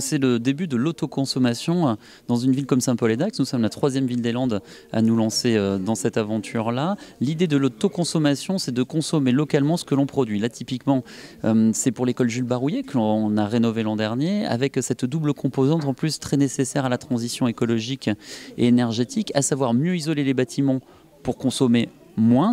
C'est le début de l'autoconsommation dans une ville comme Saint-Paul-et-Dax. Nous sommes la 3e ville des Landes à nous lancer dans cette aventure-là. L'idée de l'autoconsommation, c'est de consommer localement ce que l'on produit. Là, typiquement, c'est pour l'école Jules Barouillet que l'on a rénové l'an dernier, avec cette double composante en plus très nécessaire à la transition écologique et énergétique, à savoir mieux isoler les bâtiments pour consommer moins,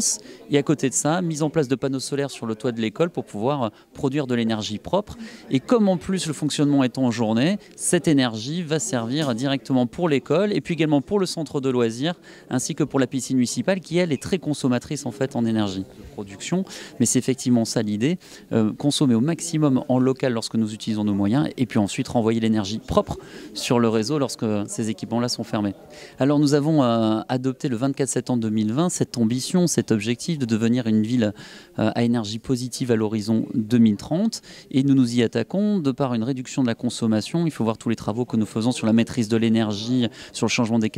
et à côté de ça, mise en place de panneaux solaires sur le toit de l'école pour pouvoir produire de l'énergie propre. Et comme en plus le fonctionnement est en journée, cette énergie va servir directement pour l'école et puis également pour le centre de loisirs ainsi que pour la piscine municipale qui elle est très consommatrice en fait en énergie de production. Mais c'est effectivement ça l'idée, consommer au maximum en local lorsque nous utilisons nos moyens et puis ensuite renvoyer l'énergie propre sur le réseau lorsque ces équipements-là sont fermés. Alors nous avons adopté le 24 septembre 2020 cette ambition, cet objectif de devenir une ville à énergie positive à l'horizon 2030 et nous nous y attaquons de par une réduction de la consommation. Il faut voir tous les travaux que nous faisons sur la maîtrise de l'énergie, sur le changement des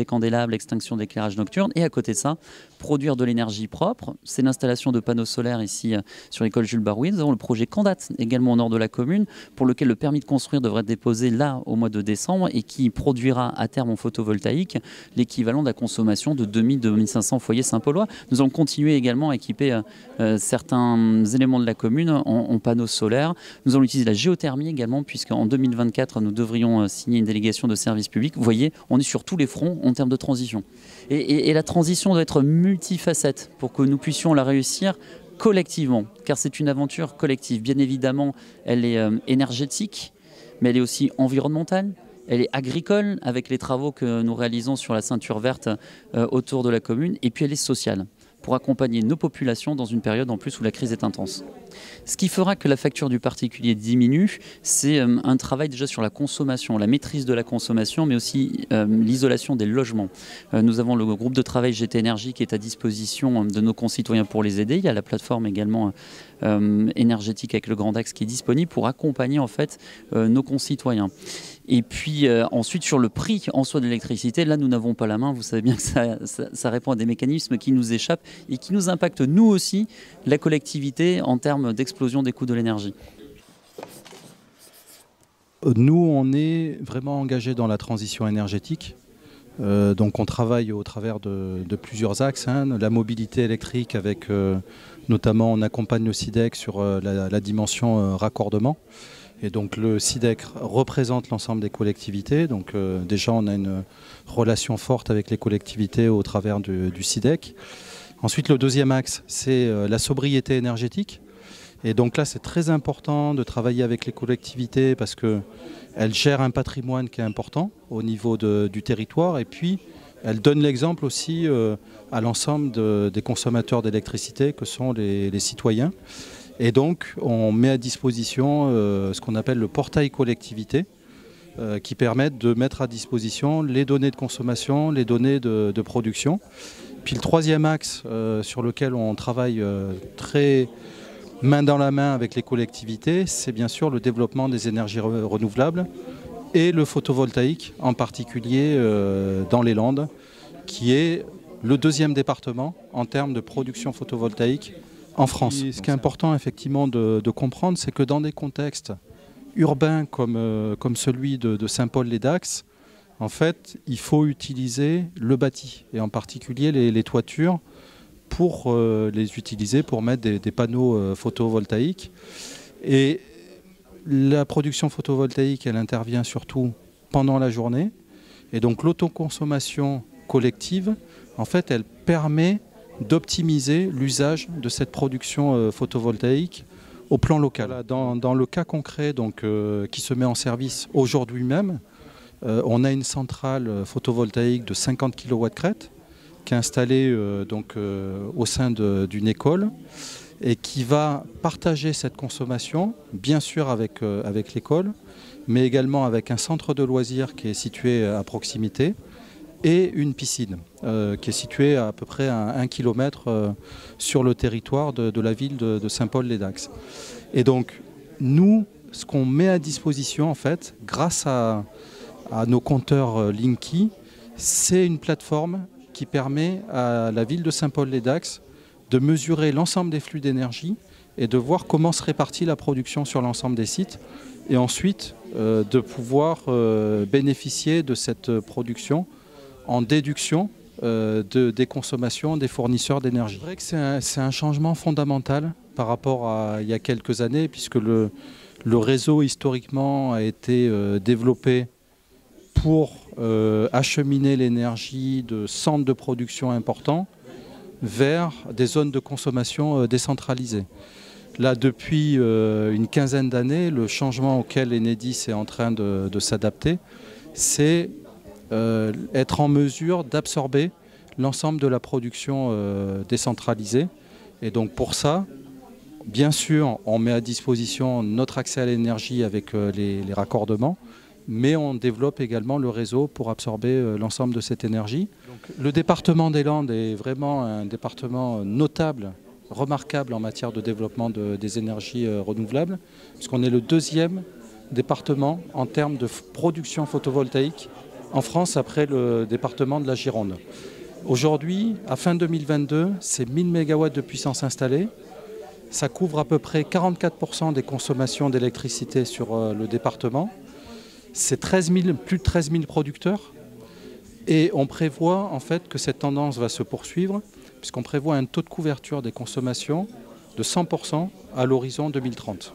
candélabres, l'extinction d'éclairage nocturne et à côté de ça, produire de l'énergie propre. C'est l'installation de panneaux solaires ici sur l'école Jules Barouillet. Nous avons le projet Candat également au nord de la commune pour lequel le permis de construire devrait être déposé là au mois de décembre et qui produira à terme en photovoltaïque l'équivalent de la consommation de 2000-2500 foyers Saint-Paulois. Nous allons continuer également à équiper certains éléments de la commune en panneaux solaires. Nous allons utiliser la géothermie également, puisqu'en 2024, nous devrions signer une délégation de service public. Vous voyez, on est sur tous les fronts en termes de transition. Et la transition doit être multifacette pour que nous puissions la réussir collectivement, car c'est une aventure collective. Bien évidemment, elle est énergétique, mais elle est aussi environnementale. Elle est agricole avec les travaux que nous réalisons sur la ceinture verte autour de la commune. Et puis elle est sociale pour accompagner nos populations dans une période en plus où la crise est intense. Ce qui fera que la facture du particulier diminue, c'est un travail déjà sur la consommation, la maîtrise de la consommation, mais aussi l'isolation des logements. Nous avons le groupe de travail GT Énergie qui est à disposition de nos concitoyens pour les aider. Il y a la plateforme également énergétique avec le Grand Axe qui est disponible pour accompagner en fait nos concitoyens. Et puis ensuite sur le prix en soi de l'électricité, là nous n'avons pas la main, vous savez bien que ça répond à des mécanismes qui nous échappent et qui nous impactent nous aussi, la collectivité, en termes d'explosion des coûts de l'énergie. Nous on est vraiment engagés dans la transition énergétique. Donc on travaille au travers de plusieurs axes, la mobilité électrique avec notamment on accompagne le SIDEC sur la dimension raccordement. Et donc le SIDEC représente l'ensemble des collectivités. Donc déjà on a une relation forte avec les collectivités au travers du SIDEC. Ensuite le deuxième axe c'est la sobriété énergétique. Et donc là c'est très important de travailler avec les collectivités parce qu'elles gèrent un patrimoine qui est important au niveau du territoire et puis elles donnent l'exemple aussi à l'ensemble des consommateurs d'électricité que sont les citoyens. Et donc, on met à disposition ce qu'on appelle le portail collectivité, qui permettent de mettre à disposition les données de consommation, les données de production. Puis le troisième axe sur lequel on travaille très main dans la main avec les collectivités, c'est bien sûr le développement des énergies renouvelables et le photovoltaïque, en particulier dans les Landes, qui est le deuxième département en termes de production photovoltaïque en France. Et ce qui est important effectivement de comprendre, c'est que dans des contextes urbains comme celui de Saint-Paul-les-Dax, en fait, il faut utiliser le bâti, et en particulier les toitures, pour les utiliser pour mettre des panneaux photovoltaïques. Et la production photovoltaïque, elle intervient surtout pendant la journée. Et donc l'autoconsommation collective, en fait, elle permet d'optimiser l'usage de cette production photovoltaïque au plan local. Voilà, dans le cas concret donc, qui se met en service aujourd'hui même, on a une centrale photovoltaïque de 50 kW crête qui est installée au sein d'une école et qui va partager cette consommation, bien sûr avec l'école, mais également avec un centre de loisirs qui est situé à proximité et une piscine qui est située à peu près à 1 km sur le territoire de la ville de Saint-Paul-les-Dax. Et donc, nous, ce qu'on met à disposition, en fait, grâce à nos compteurs Linky, c'est une plateforme qui permet à la ville de Saint-Paul-les-Dax de mesurer l'ensemble des flux d'énergie et de voir comment se répartit la production sur l'ensemble des sites et ensuite de pouvoir bénéficier de cette production en déduction des consommations des fournisseurs d'énergie. C'est vrai que c'est un changement fondamental par rapport à il y a quelques années, puisque le réseau historiquement a été développé pour acheminer l'énergie de centres de production importants vers des zones de consommation décentralisées. Là, depuis une quinzaine d'années, le changement auquel Enedis est en train de s'adapter, c'est être en mesure d'absorber l'ensemble de la production décentralisée. Et donc pour ça, bien sûr, on met à disposition notre accès à l'énergie avec les raccordements, mais on développe également le réseau pour absorber l'ensemble de cette énergie. Donc, le département des Landes est vraiment un département notable, remarquable en matière de développement des énergies renouvelables, puisqu'on est le deuxième département en termes de production photovoltaïque en France après le département de la Gironde. Aujourd'hui, à fin 2022, c'est 1000 MW de puissance installée. Ça couvre à peu près 44% des consommations d'électricité sur le département. C'est plus de 13 000 producteurs. Et on prévoit en fait que cette tendance va se poursuivre, puisqu'on prévoit un taux de couverture des consommations de 100% à l'horizon 2030.